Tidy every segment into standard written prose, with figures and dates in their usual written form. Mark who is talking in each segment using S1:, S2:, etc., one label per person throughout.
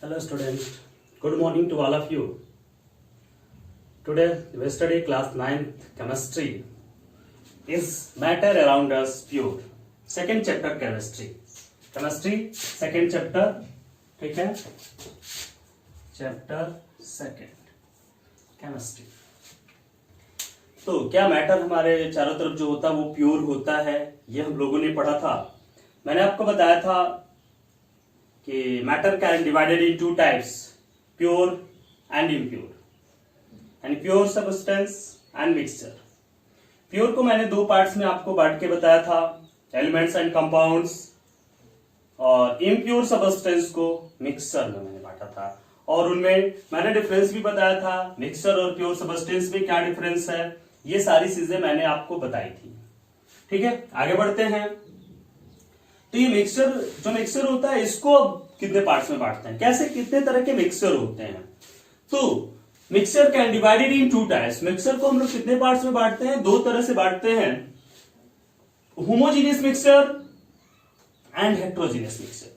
S1: Hello students, good morning to all of you. Today we study class 9th chemistry. Is matter around us pure? Second chapter chemistry. Chemistry second chapter, ठीक है? Chapter second chemistry. तो क्या matter हमारे चारों तरफ जो होता है वो प्योर होता है, ये हम लोगों ने पढ़ा था. मैंने आपको बताया था कि matter can divided in two types, pure and impure, and pure substance and mixture. Pure को मैंने दो पार्ट्स में आपको बांट के बताया था, एलिमेंट्स एंड कंपाउंड्स, और इम्प्योर सब्सटेंस को मिक्सचर में मैंने बांटा था, और उनमें मैंने डिफरेंस भी बताया था. मिक्सचर और प्योर सब्सटेंस में क्या डिफरेंस है, ये सारी चीजें मैंने आपको बताई थी. ठीक है, आगे बढ़ते हैं. तो ये मिक्सचर, जो मिक्सचर होता है, इसको कितने पार्ट्स में बांटते हैं, कैसे, कितने तरह के मिक्सचर होते हैं. तो mixture can divided in two types. Mixture को हम लोग कितने पार्ट्स में बांटते हैं, दो तरह से बांटते हैं, homogeneous mixture and heterogeneous mixture.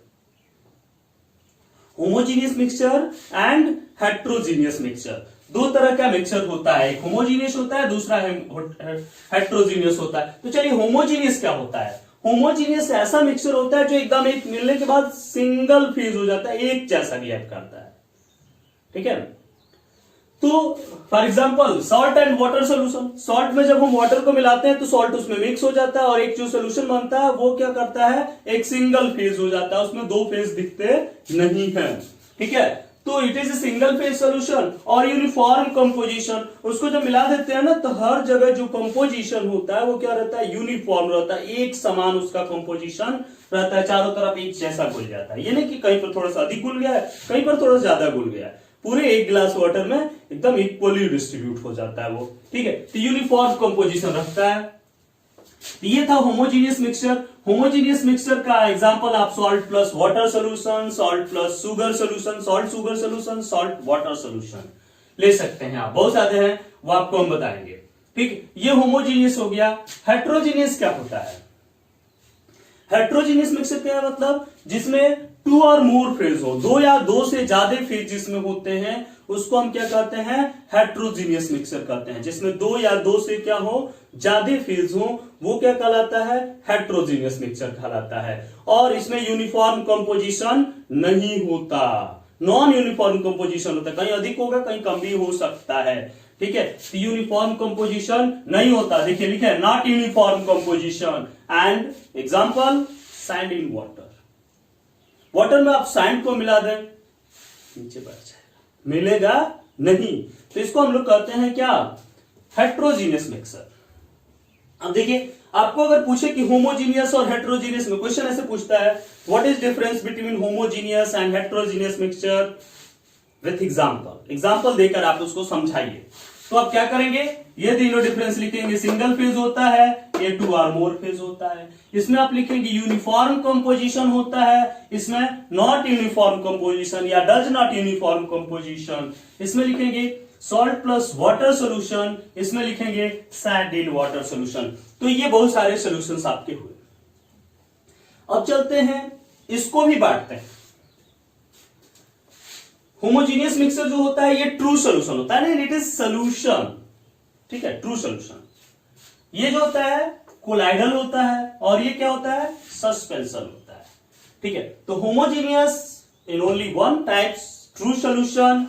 S1: Homogeneous mixture and heterogeneous mixture, दो तरह का मिक्सचर होता है. एक होमोजीनियस होता है, दूसरा हेट्रोजीनियस होता है. तो चलिए, होमोजीनियस क्या होता है. होमोजीनियस ऐसा मिक्सचर होता है जो एकदम एक मिलने के बाद सिंगल फेज हो जाता है, एक जैसा रिएक्ट करता है. ठीक है. तो for example salt and water solution. Salt में जब हम वाटर को मिलाते हैं तो सॉल्ट उसमें मिक्स हो जाता है, और एक जो सोल्यूशन बनता है वो क्या करता है, एक सिंगल फेज हो जाता है, उसमें दो फेज दिखते नहीं है. ठीक है. तो it is a single phase solution और यूनिफॉर्म कंपोजिशन. उसको जब मिला देते हैं ना, तो हर जगह जो कंपोजिशन होता है वो क्या रहता है, यूनिफॉर्म रहता है, एक समान उसका कंपोजिशन रहता है, चारों तरफ एक जैसा घुल जाता है. ये नहीं कि कहीं पर थोड़ा सा अधिक घुल गया है, कहीं पर थोड़ा ज्यादा घुल गया है, पूरे एक गिलास वाटर में एकदम इक्वली डिस्ट्रीब्यूट हो जाता है वो. ठीक है. तो यूनिफॉर्म कंपोजिशन रखता है. ये था होमोजीनियस मिक्सचर. होमोजीनियस मिक्सचर का एग्जांपल आप salt plus water solution, salt plus sugar solution, salt sugar solution, salt water solution ले सकते हैं. आप बहुत सारे हैं, वो आपको हम बताएंगे. ठीक, ये होमोजीनियस हो गया. हेट्रोजीनियस क्या होता है. हेट्रोजीनियस मिक्सचर क्या है, मतलब जिसमें टू और मोर फेज हो, दो या दो से ज्यादा फेज जिसमें होते हैं, उसको हम क्या कहते हैं, हेट्रोजीनियस मिक्सचर कहते हैं. जिसमें दो या दो से क्या हो, ज्यादा फेज हो, वो क्या कहलाता है, हेट्रोजीनियस मिक्सचर कहलाता है. और इसमें यूनिफॉर्म कंपोजिशन नहीं होता, नॉन यूनिफॉर्म कंपोजिशन होता है. कहीं अधिक होगा, कहीं कम भी हो सकता है. ठीक है. तो यूनिफॉर्म कंपोजिशन नहीं होता. देखिए लिखे है, not uniform composition. And example, sand in water. Water में आप सैंड को मिला दें, नीचे बैठ जाएगा, मिलेगा नहीं. तो इसको हम लोग कहते हैं क्या, हेट्रोजीनियस मिक्सचर. अब देखिए, आपको अगर पूछे कि होमोजीनियस और हेट्रोजीनियस में, क्वेश्चन ऐसे पूछता है, what is difference between homogeneous and heterogeneous mixture, with example. Example देकर आप उसको समझाइए. तो आप क्या करेंगे, ये तीनों डिफरेंस लिखेंगे. सिंगल फेज होता है, ये टू और मोर फेज होता है. इसमें आप लिखेंगे यूनिफॉर्म कंपोजिशन होता है, इसमें नॉट यूनिफॉर्म कंपोजिशन या डज नॉट यूनिफॉर्म कंपोजिशन. इसमें लिखेंगे सॉल्ट प्लस वाटर सोल्यूशन, इसमें लिखेंगे सैंड इन वाटर सोल्यूशन. तो ये बहुत सारे सोल्यूशंस आपके हुए. अब चलते हैं, इसको भी बांटते हैं. होमोजीनियस मिक्सचर जो होता है, ये ट्रू सोल्यूशन होता है, इट इज सोल्यूशन. ठीक है, ट्रू सोल्यूशन. ये जो होता है कोलाइडल होता है, और ये क्या होता है, सस्पेंशन होता है. ठीक है. तो homogeneous in only one types, true solution.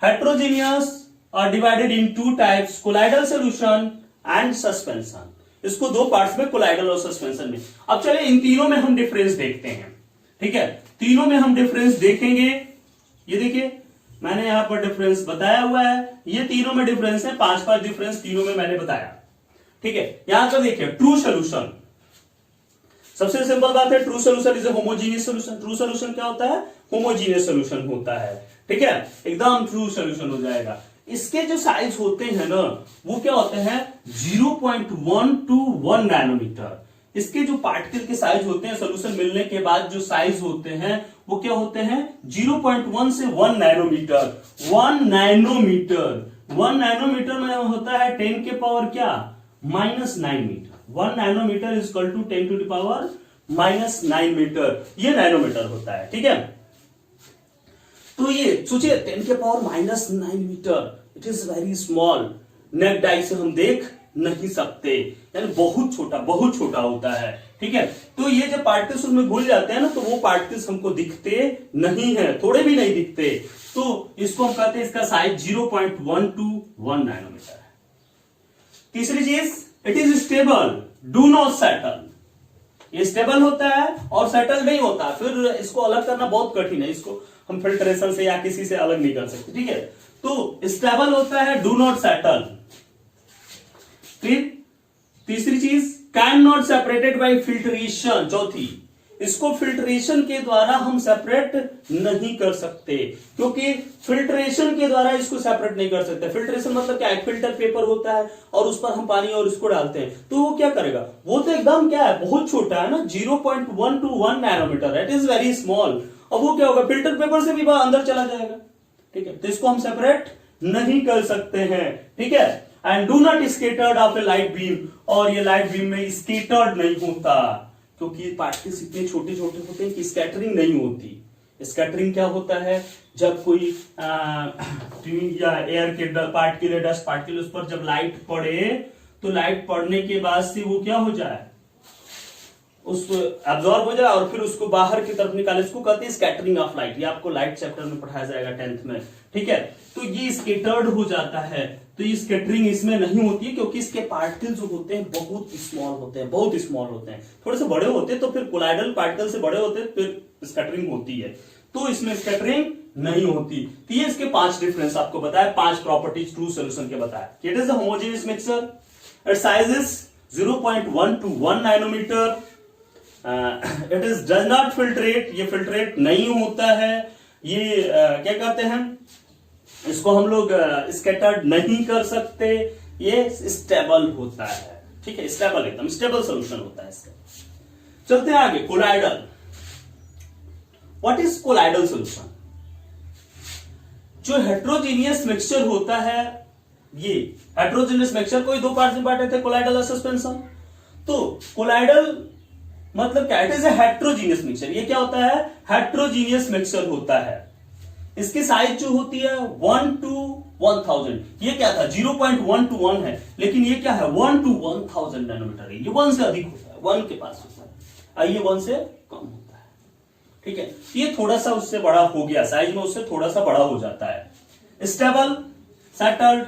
S1: Heterogeneous are divided in two types, colloidal solution and suspension. इसको दो पार्ट्स में, कोलाइडल और सस्पेंशन में. अब चलिए इन तीनों में हम डिफरेंस देखते हैं. ठीक है, तीनों में हम डिफरेंस देखेंगे. ये देखिए, मैंने यहां पर डिफरेंस बताया हुआ है, ये तीनों में डिफरेंस है, 5 डिफरेंस तीनों में मैंने बताया. ठीक है. यहां पर देखिए, ट्रू सोल्यूशन, सबसे सिंपल बात है, true solution is a homogeneous solution. True solution क्या होता है, होमोजीनियस सोल्यूशन होता है. ठीक है, एकदम ट्रू सोल्यूशन हो जाएगा. इसके जो साइज होते हैं ना, वो क्या होते हैं, 0.1 to 1 नैनोमीटर. इसके जो पार्टिकल के साइज होते हैं, सोल्यूशन मिलने के बाद जो साइज होते हैं, वो क्या होते हैं, 0.1 से 1 नैनोमीटर. 1 नैनोमीटर, 1 नैनोमीटर में होता है 10 के पावर क्या, -9 metre. 1 nanometre is equal to 10 to the power -9 metre. ये नैनोमीटर होता है. ठीक है. तो ये सोचिए 10⁻⁹ metre, it is very small. Naked eye से हम देख नहीं सकते, यानी बहुत छोटा होता है। ठीक है, तो ये जब पार्टिकल्स उसमें घुल जाते हैं ना, तो वो पार्टिकल्स हमको दिखते नहीं है, थोड़े भी नहीं दिखते। तो इसको हम कहते हैं, इसका साइज 0.121 नैनोमीटर है। तीसरी चीज, it is stable, do not settle. ये स्टेबल होता है और सेटल नहीं होता, फिर इसको अलग करना बहुत कठिन है, इसको हम फिल्ट्रेशन से या किसी से अलग नहीं कर सकते। ठीक है, तो स्टेबल होता है, डू नॉट सेटल। फिर तीसरी चीज, can not separated by filtration. चौथी, इसको फिल्ट्रेशन के द्वारा हम सेपरेट नहीं कर सकते, क्योंकि फिल्ट्रेशन के द्वारा इसको सेपरेट नहीं कर सकते। फिल्ट्रेशन मतलब क्या है, फिल्टर पेपर होता है और उस पर हम पानी और इसको डालते हैं, तो वो क्या करेगा, वो तो एकदम क्या है, बहुत छोटा है ना, 0.121 nanometre, it is very small. अब वो क्या होगा, फिल्टर पेपर से भी वह अंदर चला जाएगा। ठीक है, तो इसको हम सेपरेट नहीं कर सकते हैं। ठीक है, and do not scattered of A light beam, और ये लाइट बीम में स्केटर्ड नहीं होता, क्योंकि पार्टिकल्स इतने छोटे छोटे होते हैं कि स्कैटरिंग नहीं होती। स्कैटरिंग क्या होता है, जब कोई या एयर के पार्टिकल, डस्ट पार्टिकल, उस पर जब लाइट पड़े, तो लाइट पड़ने के बाद से वो क्या हो जाए, उसको एब्जॉर्ब हो जाए और फिर उसको बाहर की तरफ निकाले, इसको कहते हैं स्कैटरिंग ऑफ लाइट। ये आपको लाइट चैप्टर में पढ़ाया जाएगा 10th में। ठीक है, तो ये स्केटर्ड हो जाता है, तो ये स्कैटरिंग इसमें नहीं होती है, क्योंकि इसके पार्टिकल जो होते हैं बहुत स्मॉल होते हैं, बहुत स्मॉल होते हैं, थोड़े से बड़े होते हैं तो फिर कोलाइडल पार्टिकल से बड़े होते हैं, फिर स्कैटरिंग होती है, तो इसमें स्कैटरिंग नहीं होती। तो ये इसके 5 डिफरेंस आपको बताया, 5 प्रॉपर्टीज ट्रू सॉल्यूशन के बताया। It is a homogeneous mixture, its size is 0.121 nanometre, it is does not filtrate, ये फिल्ट्रेट नहीं होता है, ये क्या कहते हैं, इसको हम लोग स्कैटर्ड नहीं कर सकते, ये स्टेबल होता है। ठीक है, स्टेबल, एकदम स्टेबल सॉल्यूशन होता है इसका। चलते हैं आगे, colloidal. What is colloidal solution? जो हेट्रोजीनियस मिक्सचर होता है, ये हेट्रोजीनियस मिक्सचर को 2 पार्ट में बांटे थे, कोलाइडल और सस्पेंशन। तो कोलाइडल मतलब क्या, it is a heterogeneous mixture. ये क्या होता है, हेट्रोजीनियस मिक्सचर होता है। इसकी साइज जो होती है 1 to 1000। ये क्या था, 0.121 है, लेकिन ये क्या है 1 to 1000 नैनोमीटर है। ये 1 से अधिक होता है, 1 के पास होता है, ये 1 से कम होता है। ठीक है, ये थोड़ा सा उससे बड़ा हो गया, साइज में उससे थोड़ा सा बड़ा हो जाता है। स्टेबल, सेटल्ड,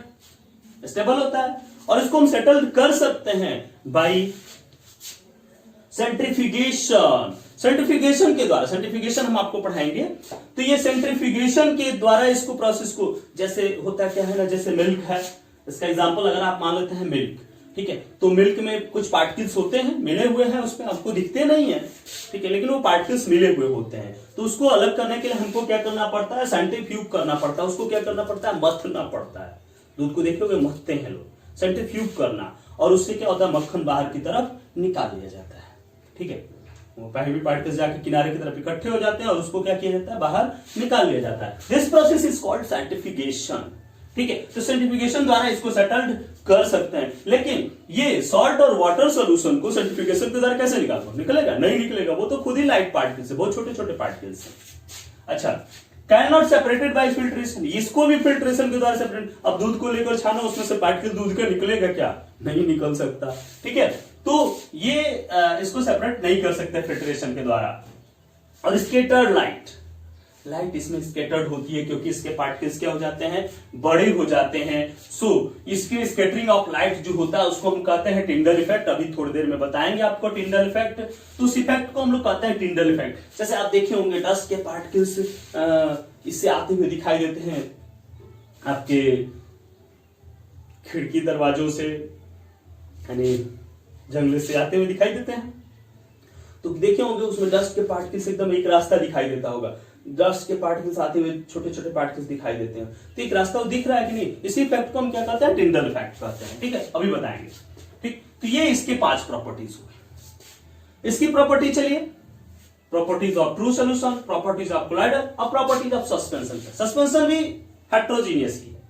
S1: स्टेबल होता है, और इसको हम सेटल्ड कर सकते हैं बाई सेंट्रीफ्यूगेशन। सेंट्रीफ्यूगेशन के द्वारा, सेंट्रीफ्यूगेशन हम आपको पढ़ाएंगे, तो ये सेंट्रीफ्यूगेशन के द्वारा इसको प्रोसेस को, जैसे होता क्या है ना, जैसे मिल्क है, इसका एग्जांपल अगर आप मान लेते हैं मिल्क। ठीक है, तो मिल्क में कुछ पार्टिकल्स होते हैं, मिले हुए हैं, उसमें आपको दिखते नहीं है। ठीक है, लेकिन वो पार्टिकल्स मिले हुए होते हैं, तो उसको अलग करने के लिए हमको क्या करना पड़ता है, सेंट्रीफ्यूग करना पड़ता है। उसको क्या करना पड़ता है, मथना पड़ता है। दूध को देखोगे मथते हैं लोग, सेंट्रीफ्यूग करना, और उससे क्या होता है, मक्खन बाहर की तरफ निकाल लिया जाता है। ठीक है, वो पहले पार्टिकल्स जाके किनारे की तरफ इकट्ठे हो जाते हैं और उसको क्या किया जाता है, बाहर निकाल लिया जाता है। This process is called centrifugation. ठीक है, तो सेंट्रीफ्यूगेशन द्वारा इसको सेटल्ड कर सकते हैं। लेकिन ये सॉल्ट और वाटर सॉल्यूशन को सेंट्रीफ्यूगेशन के द्वारा कैसे निकलेगा, नहीं निकलेगा, वो तो खुद ही लाइट पार्टिकल्स है, बहुत छोटे छोटे पार्टिकल्स हैं। अच्छा, can not separated by filtration, इसको भी फिल्ट्रेशन के द्वारा सेपरेट। अब दूध को लेकर छानो, उसमें से पार्टिकल दूध का निकलेगा क्या, नहीं निकल सकता। ठीक है, तो ये इसको सेपरेट नहीं कर सकते फिल्ट्रेशन के द्वारा। और स्कैटर्ड लाइट, लाइट इसमें स्कैटर्ड होती है, क्योंकि इसके पार्टिकल्स क्या हो जाते हैं, बड़े हो जाते हैं। सो इसके स्कैटरिंग ऑफ लाइट जो होता है उसको हम कहते हैं टिंडल इफेक्ट। अभी थोड़ी देर में बताएंगे आपको टिंडल इफेक्ट। तो उस इफेक्ट को हम लोग कहते हैं टिंडल इफेक्ट। जैसे आप देखे होंगे डस्ट के पार्टिकल्स इससे आते हुए दिखाई देते हैं, आपके खिड़की दरवाजों से, यानी जंगले से आते हुए दिखाई देते हैं। तो देखे होंगे उसमें डस्ट के पार्टिकल्स एकदम एक रास्ता दिखाई देता होगा, डस्ट के पार्टिकल्स आते हुए छोटे छोटे पार्टिकल्स दिखाई देते हैं, तो एक रास्ता दिख रहा है कि नहीं, इसी इफेक्ट को हम क्या कहते हैं, टिंडल इफेक्ट कहते हैं। ठीक है, अभी बताएंगे। ठीक, तो ये इसके 5 प्रॉपर्टीज हुई। इसकी प्रॉपर्टी चलिए, properties of true solution, properties of colloidal और प्रॉपर्टीज ऑफ सस्पेंशन। सस्पेंशन भी हेट्रोजीनियस ही है,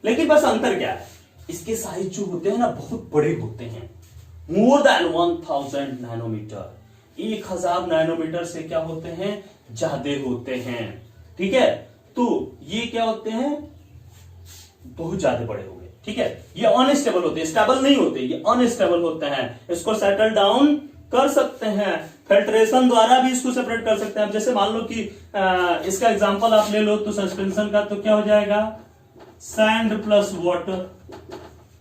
S1: लेकिन बस अंतर क्या है, इसके साइज जो होते हैं ना बहुत बड़े होते हैं, मोर देन 1000 नैनोमीटर, 1000 नैनोमीटर से क्या होते हैं, ज्यादा होते हैं। ठीक है, तो ये क्या होते हैं, बहुत ज्यादा बड़े हो गए, ठीक है। ये अनस्टेबल होते हैं, स्टेबल नहीं होते, ये अनस्टेबल होते हैं। इसको सेटल डाउन कर सकते हैं, फिल्ट्रेशन द्वारा भी इसको सेपरेट कर सकते हैं। जैसे मान लो कि इसका एग्जांपल आप ले लो तो सस्पेंशन का, तो क्या हो जाएगा, sand plus water,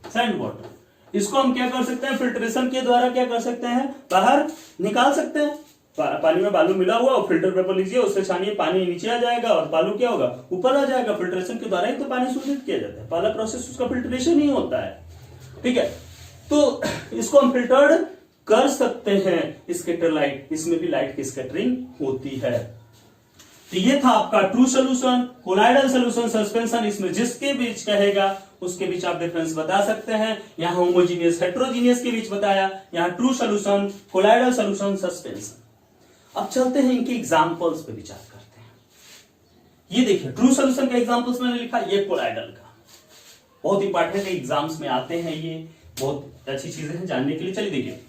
S1: sand water. इसको हम क्या कर सकते हैं, फिल्ट्रेशन के द्वारा क्या कर सकते हैं, बाहर निकाल सकते हैं। पानी में बालू मिला हुआ, फिल्टर पेपर लीजिए, उससे छानिए, पानी नीचे आ जाएगा और बालू क्या होगा, ऊपर आ जाएगा। फिल्ट्रेशन के द्वारा ही तो पानी शोधित किया जाता है, पहला प्रोसेस उसका फिल्ट्रेशन ही होता है, ठीक है। तो इसको हम फिल्टर्ड कर सकते हैं। स्कैटर लाइट, इसमें भी लाइट की स्कैटरिंग होती है। तो ये था आपका true solution, colloidal solution, suspension. इसमें जिसके बीच कहेगा उसके बीच आप डिफरेंस बता सकते हैं। यहां होमोजीनियस हेट्रोजीनियस के बीच बताया, यहां true solution, colloidal solution, suspension. अब चलते हैं इनके एग्जांपल्स पे विचार करते हैं। ये देखिए ट्रू सोल्यूशन का एग्जांपल्स मैंने लिखा, ये कोलाइडल का, बहुत इंपॉर्टेंट है, एग्जाम्स में आते हैं, ये बहुत अच्छी चीजें हैं जानने के लिए। चलिए देखिए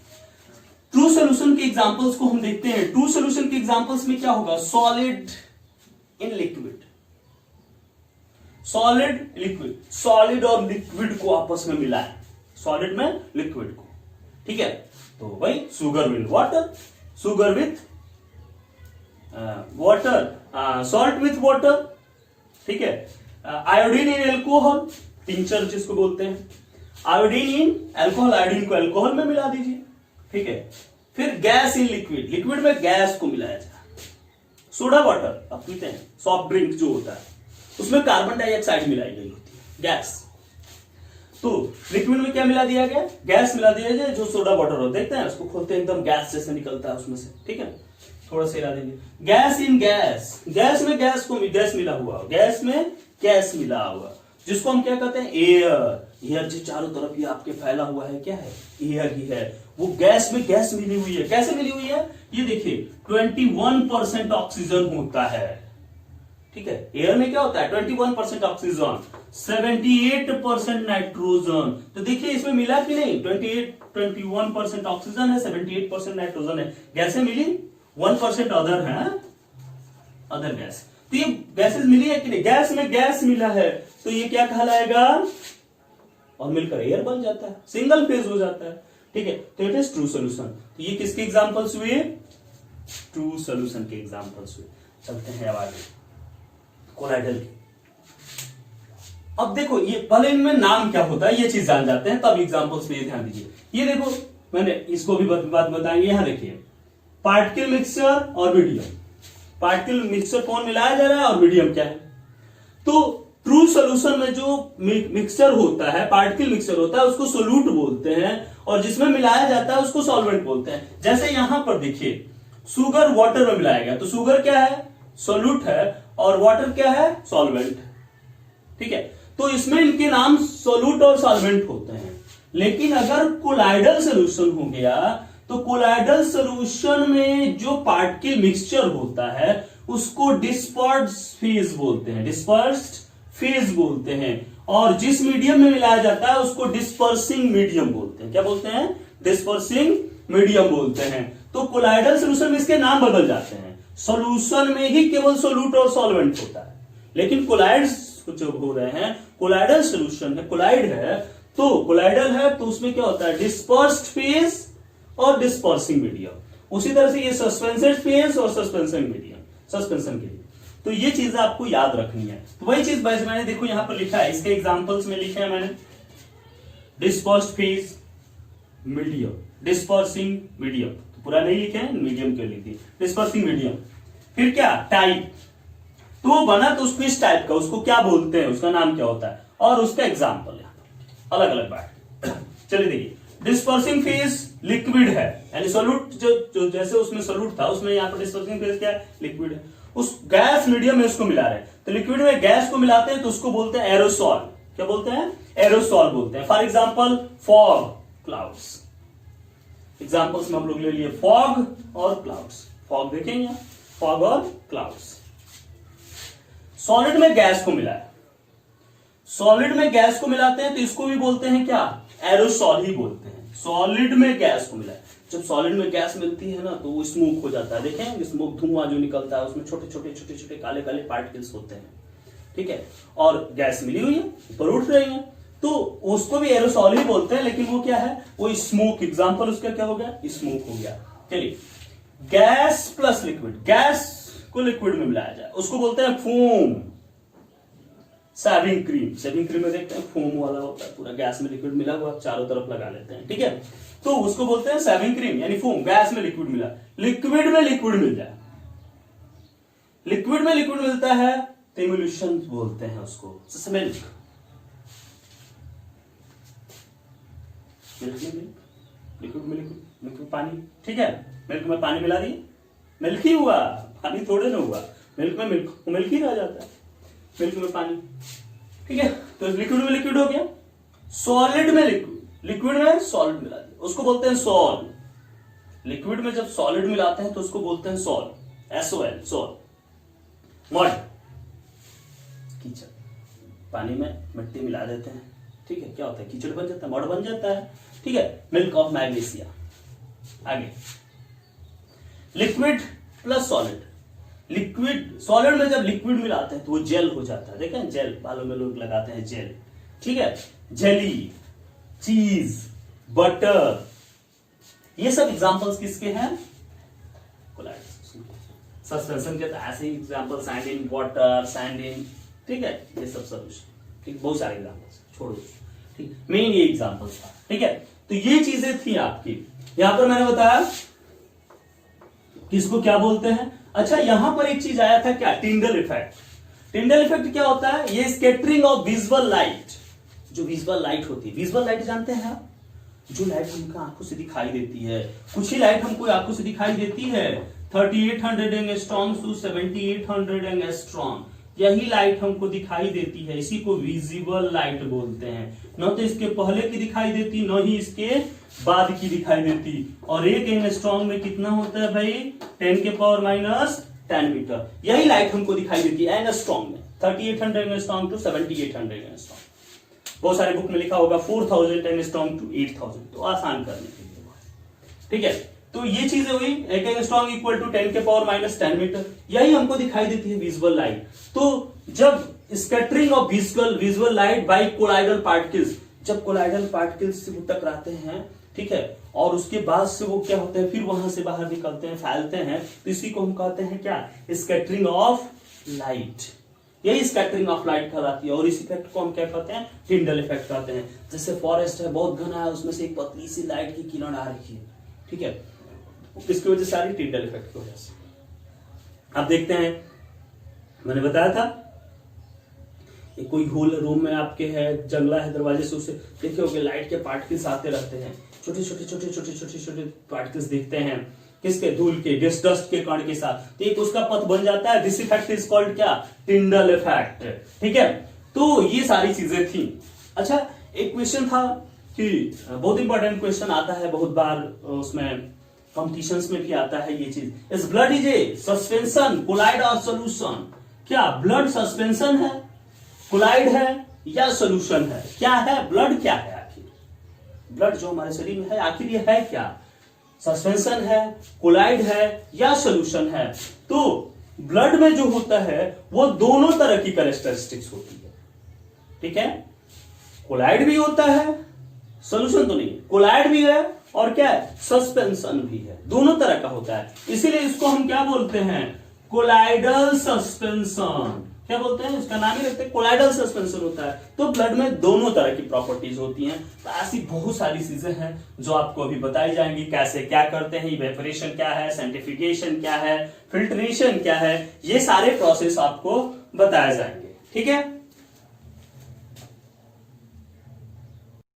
S1: ट्रू सोल्यूशन के एग्जांपल्स को हम देखते हैं। ट्रू सोल्यूशन के एग्जांपल्स में क्या होगा, solid in liquid, solid liquid, solid और लिक्विड को आपस में मिलाएं, सॉलिड में लिक्विड को, ठीक है। तो भाई sugar with water, sugar with water, salt with water, ठीक है। आयोडीन इन एल्कोहल, टिंचर जिसको बोलते हैं, आयोडीन इन एल्कोहल, आयोडीन को एल्कोहल में मिला दीजिए, ठीक है। फिर गैस इन लिक्विड, लिक्विड में गैस को मिलाया जाए। सोडा वाटर आप पीते हैं, सॉफ्ट ड्रिंक जो होता है, उसमें कार्बन डाइऑक्साइड मिलाई गई होती है, गैस। तो लिक्विड में क्या मिला दिया गया, गैस मिला दिया गया, जो सोडा वाटर होता है, देखते हैं उसको खोलते हैं, एकदम गैस जैसे निकलता है उसमें से, ठीक है। थोड़ा सा हिला देंगे, गैस इन गैस, गैस में गैस को, गैस मिला हुआ, गैस में गैस मिला हुआ, जिसको हम क्या कहते हैं, एयर। एयर जो चारों तरफ ये आपके फैला हुआ है, क्या है, एयर ही है। वो गैस में गैस मिली हुई है, कैसे मिली हुई है, ये देखिए 21% ऑक्सीजन होता है, ठीक है। एयर में क्या होता है, 21% ऑक्सीजन, 78% नाइट्रोजन। तो देखिए इसमें मिला कि नहीं, 21% ऑक्सीजन है, 78% नाइट्रोजन है। गैसें मिली, 1% अदर है, अदर गैस। तो ये गैसेस मिली है कि नहीं, गैस में गैस मिला है, तो ये क्या कहलाएगा, और मिलकर एयर बन जाता है, सिंगल फेज हो जाता है, ठीक है। तो इट इज ट्रू सोल्यूशन। तो ये किसके एग्जांपल्स हुए, ट्रू सोल्यूशन के एग्जांपल्स हुए। चलते हैं अब आगे कोलाइडल के। अब देखो ये पहले इनमें नाम क्या होता है ये चीज जान जाते हैं, तब एग्जांपल्स पे ध्यान दीजिए। ये देखो मैंने इसको भी बात बताएंगे। यहां देखिए पार्टिकल मिक्सचर और मीडियम, पार्टिकल मिक्सचर कौन मिलाया जा रहा है और मीडियम क्या है। तो ट्रू सोल्यूशन में जो मिक्सचर होता है, पार्टिकल मिक्सचर होता है, उसको सोल्यूट बोलते हैं, और जिसमें मिलाया जाता है उसको सॉल्वेंट बोलते हैं। जैसे यहां पर देखिए शुगर वाटर में मिलाया गया, तो शुगर क्या है, सोल्यूट है, और वाटर क्या है, सॉल्वेंट, ठीक है। तो इसमें इनके नाम सोल्यूट और सॉल्वेंट होते हैं। लेकिन अगर कोलाइडल सोल्यूशन हो गया, तो कोलाइडल सोल्यूशन में जो पार्टिकल मिक्सचर होता है उसको डिस्पर्स्ड फेज बोलते हैं, डिस्पर्स्ड फेज बोलते हैं। और जिस मीडियम में मिलाया जाता है उसको डिस्पर्सिंग मीडियम बोलते हैं। क्या बोलते हैं, डिस्पर्सिंग मीडियम बोलते हैं। तो कोलाइडल सोल्यूशन में इसके नाम बदल जाते हैं। सोल्यूशन में ही केवल सोल्यूट और सॉल्वेंट होता है, लेकिन कोलाइड जो हो रहे हैं, कोलाइडल सोल्यूशन है, कोलाइड है, तो कोलाइडल है तो उसमें क्या होता है, डिस्पर्स्ड फेज और डिस्पर्सिंग मीडियम। उसी तरह से ये सस्पेंसेड फेज और सस्पेंशन मीडियम, सस्पेंशन के लिए। तो ये चीजें आपको याद रखनी है। तो वही चीज मैंने देखो यहां पर लिखा है, इसके एग्जांपल्स में लिखे हैं मैंने, dispersed phase, medium, dispersing medium. तो पूरा नहीं लिखे हैं, मीडियम के लिख दिए, डिस्पर्सिंग मीडियम। फिर क्या, टाइप, तो वो बना तो उसको इस टाइप का, उसको क्या बोलते हैं, उसका नाम क्या होता है, और उसका एग्जाम्पल अलग अलग बात। चलिए देखिए डिस्पर्सिंग फेज लिक्विड है, यानी सोल्यूट जो जैसे उसमें सोल्यूट था, उसमें यहाँ पर डिस्पर्सिंग फेज क्या है, लिक्विड है। उस गैस मीडियम में उसको मिला रहे हैं, तो लिक्विड में गैस को मिलाते हैं तो उसको बोलते हैं एरोसॉल। क्या बोलते हैं, एरोसॉल बोलते हैं। For example fog, clouds. Examples में हम लोग ले लिए फॉग और क्लाउड्स। फॉग देखेंगे, फॉग और क्लाउड्स। सॉलिड में गैस को मिलाया, सॉलिड में गैस को मिलाते हैं तो इसको भी बोलते हैं क्या, एरोसॉल ही बोलते हैं। सॉलिड में गैस को मिलाया, जब सॉलिड में गैस मिलती है ना तो वो स्मोक हो जाता है। देखें स्मोक, धुआं जो निकलता है उसमें छोटे छोटे छोटे छोटे काले काले पार्टिकल्स होते हैं, ठीक है, और गैस मिली हुई है, ऊपर उठ रही है, तो उसको भी एरोसॉल ही बोलते हैं, लेकिन वो क्या है, वो स्मोक, एग्जांपल उसका क्या हो गया, स्मोक हो गया। चलिए, गैस प्लस लिक्विड, गैस को लिक्विड में मिलाया जाए, उसको बोलते हैं foam. Shaving cream, shaving cream में देखते हैं फोम वाला होता है, पूरा गैस में लिक्विड मिला हुआ चारों तरफ लगा लेते हैं, ठीक है, तो उसको बोलते हैं शेविंग क्रीम, यानी फोम, गैस में लिक्विड मिला, लिक्विड में लिक्विड मिल जाए, लिक्विड में लिक्विड मिलता है तो इमोल्यूशन बोलते हैं उसको। मिल्क, लिक्विड में लिक्विड पानी, ठीक है, मिल्क में पानी मिला दी, मिल्क ही हुआ, पानी थोड़े ना हुआ, मिल्क में मिल्क ही रह जाता है, मिल्क में पानी, ठीक है, तो लिक्विड में लिक्विड हो गया, सॉलिड में लिक्विड में सॉलिड मिला दिया, उसको बोलते हैं सॉल। लिक्विड में जब सॉलिड मिलाते हैं तो उसको बोलते हैं सॉल, SOL, सॉल। मड, कीचड़, पानी में मिट्टी मिला देते हैं, ठीक है, क्या होता है, कीचड़ बन जाता है, मड बन जाता है, ठीक है, मिल्क ऑफ मैग्नीशिया। आगे, liquid plus solid, liquid solid में जब लिक्विड मिलाते हैं तो वो जेल हो जाता है, देखें जेल, बालों में लोग लगाते हैं जेल, ठीक है, जेली, चीज, बटर, ये सब एग्जांपल्स किसके हैं, सस्पेंशन के, तो ऐसे ही example, sand in water, sand in, ठीक है, ये सब सॉल्यूशन, ठीक, बहुत सारे एग्जांपल्स, छोड़ो, ठीक, मेन ये एग्जांपल्स था, ठीक है, तो ये चीजें थी आपकी। यहां पर मैंने बताया किसको क्या बोलते हैं। अच्छा, यहां पर एक चीज आया था, क्या, टिंडल इफेक्ट। टिंडल इफेक्ट क्या होता है, ये स्कैटरिंग ऑफ विजुअल लाइट, जो विजुअल लाइट होती है, विजुअल लाइट जानते हैं आप, जो लाइट हमको आंखों से दिखाई देती है, कुछ ही लाइट हमको आंखों से दिखाई देती है, 3800 एंगस्ट्रॉम टू 7800 एंगस्ट्रॉम, यही लाइट हमको दिखाई देती है, इसी को विजिबल लाइट बोलते हैं। न तो इसके पहले की दिखाई देती, न ही इसके बाद की दिखाई देती। और एक एंगस्ट्रॉम में कितना होता है भाई, 10 के पावर -10 मीटर, यही लाइट हमको दिखाई देती है एंगस्ट्रॉम में, 3800 एंगस्ट्रॉम टू 7800 एंगस्ट्रॉम। बहुत सारे बुक में लिखा होगा 4000 एंगस्ट्रॉम टू 8000, तो आसान करने के लिए, ठीक है, तो ये चीजें हुई, एक एंगस्ट्रॉम इक्वल टू 10 के पावर -10 मीटर, यही हमको दिखाई देती है विजुअल लाइट। तो जब scattering of visual light by colloidal particles, जब कोलाइडल पार्टिकल्स से वो टकराते हैं, ठीक है, और उसके बाद से वो क्या होते हैं, फिर वहां से बाहर निकलते हैं, फैलते हैं, तो इसी को हम कहते हैं क्या, स्कैटरिंग ऑफ लाइट, यही स्कैटरिंग ऑफ लाइट कहलाती है। और इस इफेक्ट को हम क्या कहते हैं, टिंडल इफेक्ट कहते हैं। जैसे फॉरेस्ट है, बहुत घना है, उसमें से एक पतली सी लाइट की किरण आ रही है, ठीक है, इसकी वजह से सारी टिंडल इफेक्ट की वजह से। अब देखते हैं, मैंने बताया था कोई होल रूम में आपके है, जंगला है, दरवाजे से उसे देखे होगे लाइट के पार्टिकल्स आते रहते हैं, छोटे छोटे पार्टिकल्स दिखते हैं, किसके, धूल के, डस्ट के कण के साथ, तो एक उसका पथ बन जाता है। दिस इफेक्ट इज कॉल्ड क्या, टिंडल इफेक्ट, ठीक है, तो ये सारी चीजें थी। अच्छा, एक क्वेश्चन था कि बहुत इंपॉर्टेंट क्वेश्चन आता है बहुत बार, उसमें कॉम्पिटिशंस में भी आता है ये चीज, is blood is a suspension, colloid और सोल्यूशन, क्या ब्लड सस्पेंशन है, कोलाइड है या सोल्यूशन है, क्या है ब्लड, क्या है आखिर, ब्लड जो हमारे शरीर में है आखिर ये है क्या, सस्पेंशन है, कोलाइड है या सोल्यूशन है। तो ब्लड में जो होता है वो दोनों तरह की कैरेक्टरिस्टिक्स होती है, ठीक है, कोलाइड भी होता है, सोल्यूशन तो नहीं, कोलाइड भी है और क्या है, सस्पेंशन भी है, दोनों तरह का होता है, इसीलिए इसको हम क्या बोलते हैं, कोलाइडल सस्पेंशन, क्या बोलते हैं, इसका नाम ही रखते हैं, कोलाइडल सस्पेंशन होता है। तो ब्लड में दोनों तरह की प्रॉपर्टीज होती हैं। तो ऐसी बहुत सारी चीजें हैं जो आपको अभी बताई जाएंगी, कैसे क्या करते हैं, इवेपोरेशन क्या है, सैंटिफिकेशन क्या है, फिल्ट्रेशन क्या है, ये सारे प्रोसेस आपको बताए जाएंगे, ठीक है।